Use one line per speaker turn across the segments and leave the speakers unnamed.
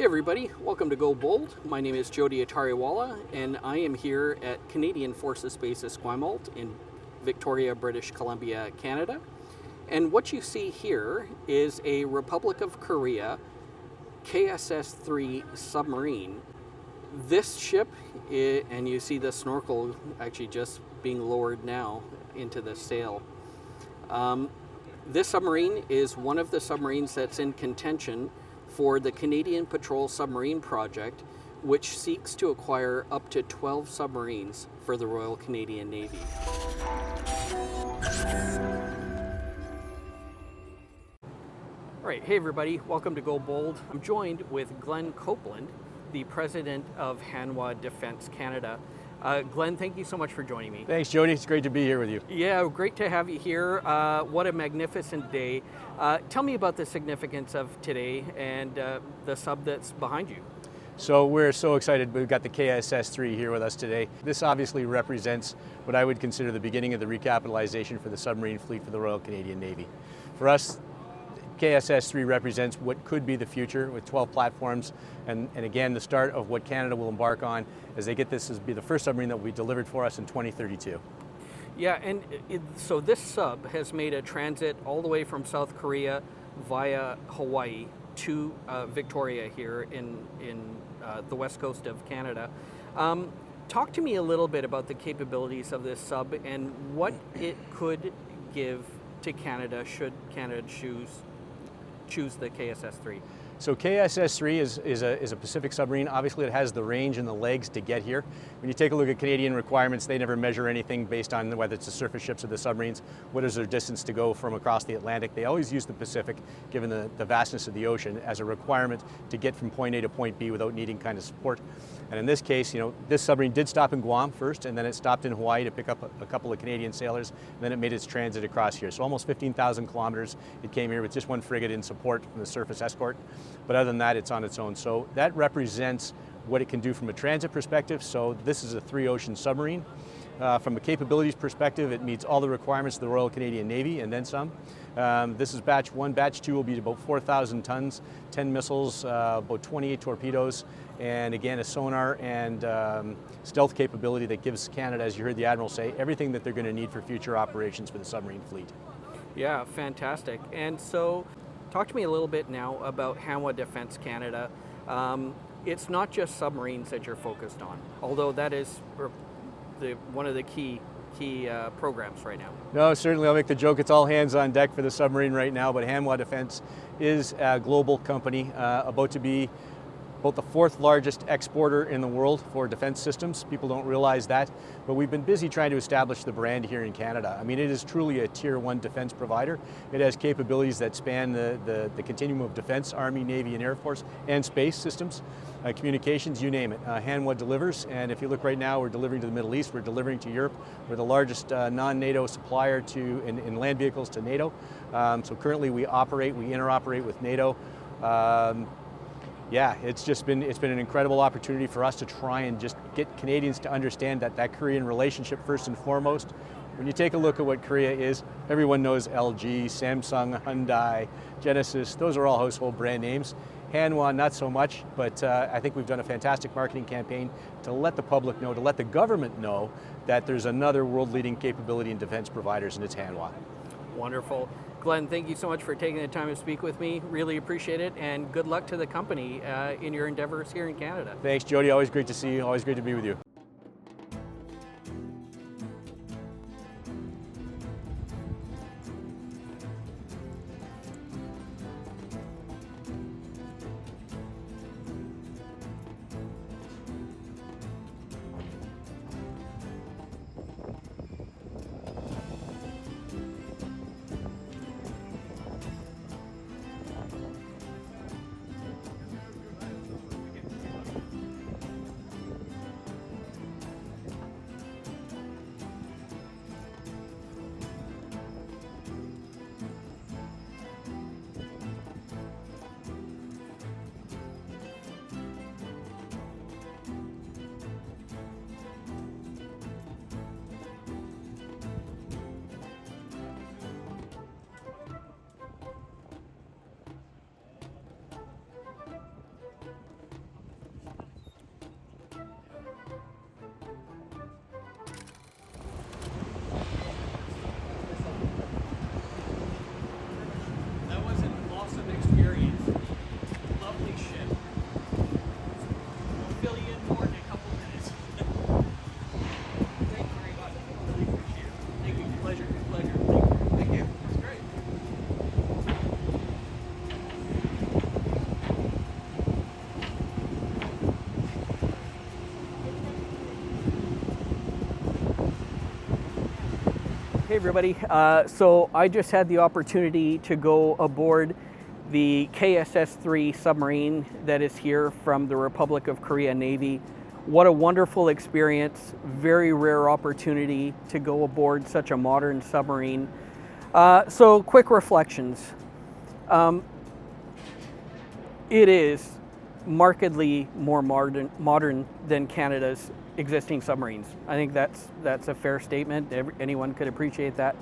Hey everybody, welcome to Go Bold. My name is Jody Atariwala and I am here at Canadian Forces Base Esquimalt in Victoria, British Columbia, Canada. And what you see here is a Republic of Korea KSS-III Submarine. This ship, and you see the snorkel actually just being lowered now into the sail. This submarine is one of the submarines that's in contention for the Canadian Patrol Submarine Project, which seeks to acquire up to 12 submarines for the Royal Canadian Navy. All right, hey everybody, welcome to Go Bold. I'm joined with Glenn Copeland, the president of Hanwha Defence Canada. Glenn, thank you so much for joining me.
Thanks, Jody. It's great to be here with you.
Yeah, great to have you here. What a magnificent day. Tell me about the significance of today and the sub that's behind you.
So we're so excited. We've got the KSS-III here with us today. This obviously represents what I would consider the beginning of the recapitalization for the submarine fleet for the Royal Canadian Navy. For us, KSS-III represents what could be the future with 12 platforms and again the start of what Canada will embark on as they get this as be the first submarine that will be delivered for us in 2032.
Yeah, and so this sub has made a transit all the way from South Korea via Hawaii to Victoria here in the west coast of Canada. Talk to me a little bit about the capabilities of this sub and what it could give to Canada should Canada choose the KSS-III.
So KSS-III is a Pacific submarine. Obviously it has the range and the legs to get here. When you take a look at Canadian requirements, they never measure anything based on whether it's the surface ships or the submarines. What is their distance to go from across the Atlantic? They always use the Pacific, given the vastness of the ocean, as a requirement to get from point A to point B without needing kind of support. And in this case, this submarine did stop in Guam first, and then it stopped in Hawaii to pick up a couple of Canadian sailors, and then it made its transit across here. So almost 15,000 kilometers. It came here with just one frigate in support from the surface escort. But other than that, it's on its own. So that represents what it can do from a transit perspective. So this is a 3-ocean submarine. From a capabilities perspective, it meets all the requirements of the Royal Canadian Navy and then some. This is batch 1. Batch 2 will be about 4,000 tons, 10 missiles, about 28 torpedoes, and again a sonar and stealth capability that gives Canada, as you heard the Admiral say, everything that they're going to need for future operations for the submarine fleet.
Yeah, fantastic. And so talk to me a little bit now about Hanwha Defence Canada. It's not just submarines that you're focused on, although that is one of the key programs right now. No,
certainly I'll make the joke, it's all hands on deck for the submarine right now, but Hanwha Defence is a global company about to be about the 4th largest exporter in the world for defense systems. People don't realize that, but we've been busy trying to establish the brand here in Canada. I mean, it is truly a Tier 1 defense provider. It has capabilities that span the continuum of defense, Army, Navy, and Air Force, and space systems, communications, you name it. Hanwha delivers, and if you look right now, we're delivering to the Middle East, we're delivering to Europe. We're the largest non-NATO supplier in land vehicles to NATO. So currently we interoperate with NATO. Yeah, it's been an incredible opportunity for us to try and just get Canadians to understand that Korean relationship first and foremost. When you take a look at what Korea is, everyone knows LG, Samsung, Hyundai, Genesis, those are all household brand names. Hanwha, not so much, but I think we've done a fantastic marketing campaign to let the public know, to let the government know that there's another world-leading capability in defense providers, and it's Hanwha.
Wonderful. Glenn, thank you so much for taking the time to speak with me. Really appreciate it, and good luck to the company in your endeavors here in Canada.
Thanks, Jody. Always great to see you. Always great to be with you.
Hey everybody, so I just had the opportunity to go aboard the KSS-III submarine that is here from the Republic of Korea Navy. What a wonderful experience, very rare opportunity to go aboard such a modern submarine. So quick reflections. It is markedly more modern than Canada's existing submarines. I think that's a fair statement. Anyone could appreciate that.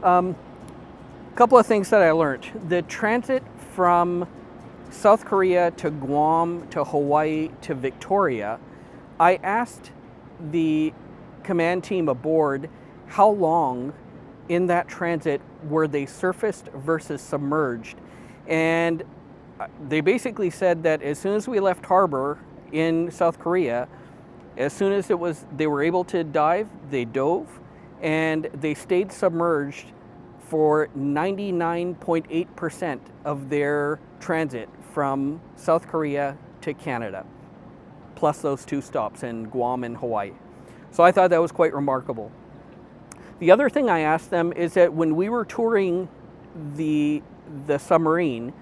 Couple of things that I learned. The transit from South Korea to Guam to Hawaii to Victoria, I asked the command team aboard how long in that transit were they surfaced versus submerged. And they basically said that as soon as we left harbor in South Korea, as soon as they were able to dive, they dove, and they stayed submerged for 99.8% of their transit from South Korea to Canada, plus those 2 stops in Guam and Hawaii. So I thought that was quite remarkable. The other thing I asked them is that when we were touring the submarine,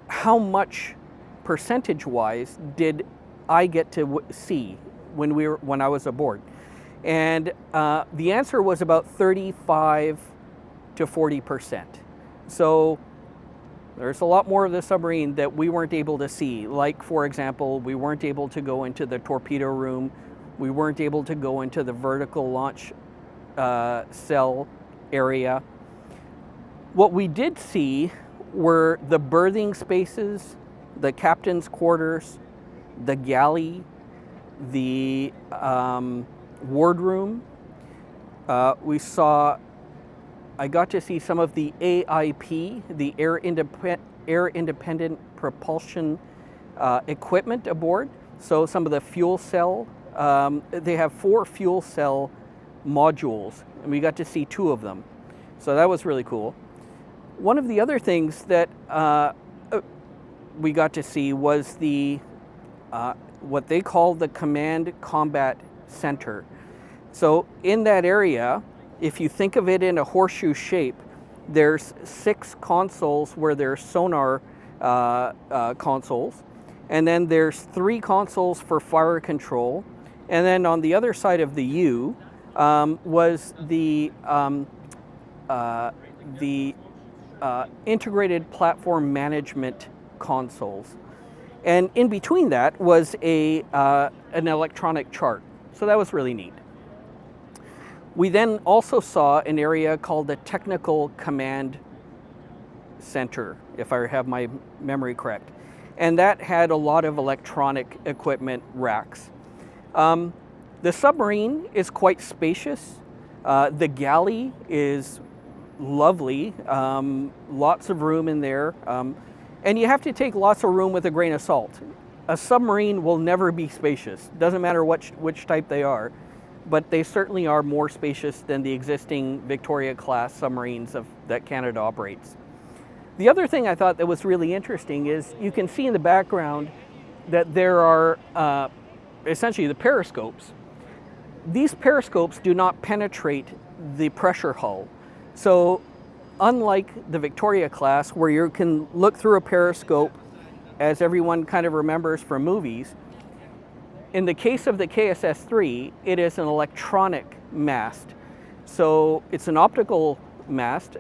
how much percentage-wise did I get to see when I was aboard? And the answer was about 35 to 40%. So there's a lot more of the submarine that we weren't able to see. Like, for example, we weren't able to go into the torpedo room. We weren't able to go into the vertical launch cell area. What we did see were the berthing spaces, the captain's quarters, the galley, the wardroom. I got to see some of the AIP, the air independent propulsion equipment aboard. So some of the fuel cell, they have 4 fuel cell modules, and we got to see 2 of them. So that was really cool. One of the other things that we got to see was the what they call the Command Combat Center. So in that area, if you think of it in a horseshoe shape, there's 6 consoles where there's sonar consoles, and then there's 3 consoles for fire control, and then on the other side of the U was the integrated platform management consoles. And in between that was an electronic chart. So that was really neat. We then also saw an area called the Technical Command Center, if I have my memory correct. And that had a lot of electronic equipment racks. The submarine is quite spacious. The galley is lovely, lots of room in there. And you have to take lots of room with a grain of salt. A submarine will never be spacious. Doesn't matter which type they are, but they certainly are more spacious than the existing Victoria-class submarines that Canada operates. The other thing I thought that was really interesting is you can see in the background that there are essentially the periscopes. These periscopes do not penetrate the pressure hull. So unlike the Victoria class, where you can look through a periscope, as everyone kind of remembers from movies, in the case of the KSS-III, it is an electronic mast. So it's an optical mast,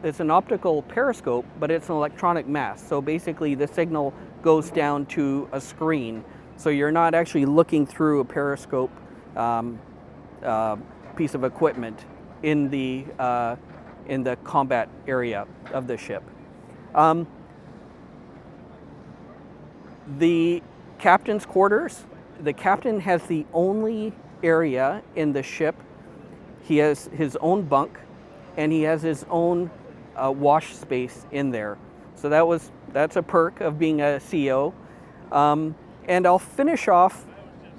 it's an optical periscope, but it's an electronic mast. So basically the signal goes down to a screen. So you're not actually looking through a periscope piece of equipment in the combat area of the ship. The captain's quarters, the captain has the only area in the ship. He has his own bunk, and he has his own wash space in there. So that's a perk of being a CO. And I'll finish off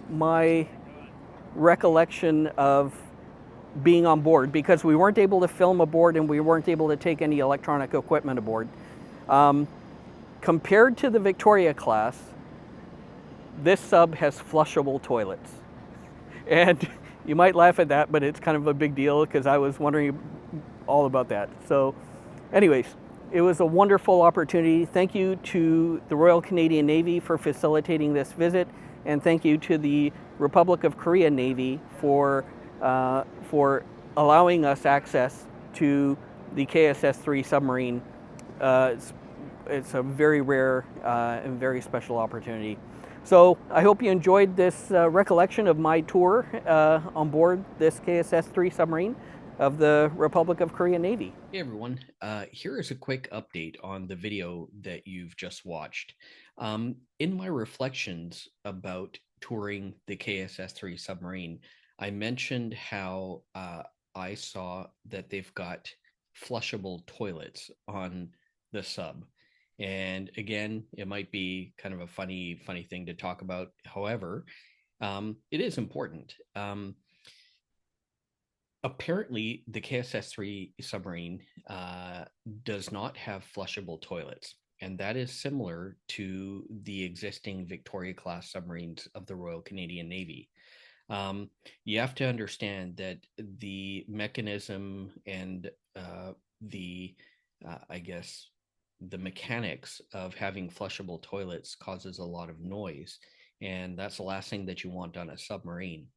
my recollection of being on board, because we weren't able to film aboard and we weren't able to take any electronic equipment aboard. Compared to the Victoria class, this sub has flushable toilets. And You might laugh at that, but it's kind of a big deal because I was wondering all about that. So anyways, it was a wonderful opportunity. Thank you to the Royal Canadian Navy for facilitating this visit, and thank you to the Republic of Korea Navy for allowing us access to the KSS-III submarine. It's a very rare and very special opportunity. So I hope you enjoyed this recollection of my tour on board this KSS-III submarine of the Republic of Korea Navy. Hey everyone, here is a quick update on the video that you've just watched. In my reflections about touring the KSS-III submarine, I mentioned how I saw that they've got flushable toilets on the sub. And again, it might be kind of a funny thing to talk about. However, it is important. Apparently, the KSS-III submarine does not have flushable toilets, and that is similar to the existing Victoria-class submarines of the Royal Canadian Navy. You have to understand that the mechanism and I guess, the mechanics of having flushable toilets causes a lot of noise, and that's the last thing that you want on a submarine.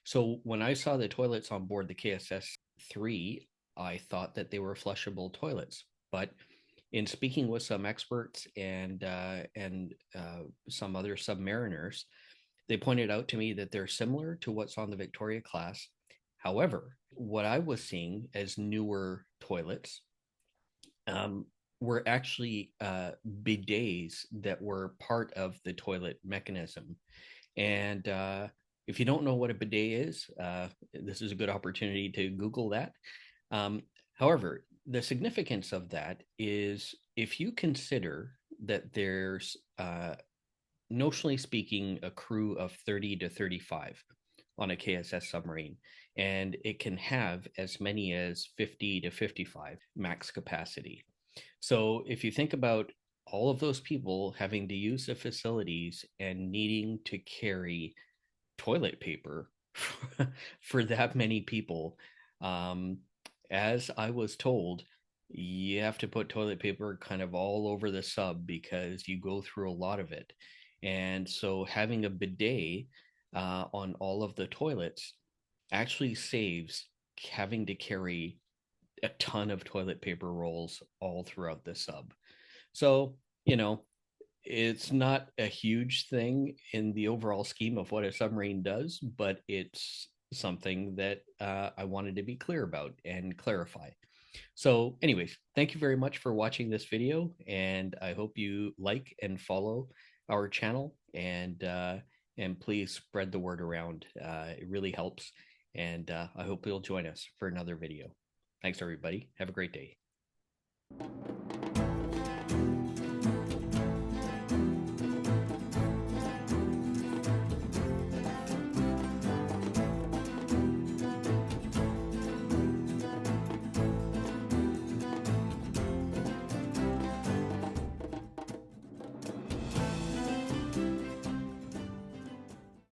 So when I saw the toilets on board the KSS-III, I thought that they were flushable toilets. But in speaking with some experts and some other submariners, they pointed out to me that they're similar to what's on the Victoria class. However, what I was seeing as newer toilets were actually bidets that were part of the toilet mechanism. And if you don't know what a bidet is, this is a good opportunity to Google that. However, the significance of that is if you consider that there's, notionally speaking, a crew of 30 to 35 on a KSS submarine, and it can have as many as 50 to 55 max capacity. So if you think about all of those people having to use the facilities and needing to carry toilet paper for that many people, as I was told, you have to put toilet paper kind of all over the sub because you go through a lot of it. And so having a bidet on all of the toilets actually saves having to carry a ton of toilet paper rolls all throughout the sub. So, it's not a huge thing in the overall scheme of what a submarine does, but it's something that I wanted to be clear about and clarify. So anyways, thank you very much for watching this video, and I hope you like and follow our channel, and please spread the word around. It really helps, and I hope you'll join us for another video. Thanks, everybody. Have a great day.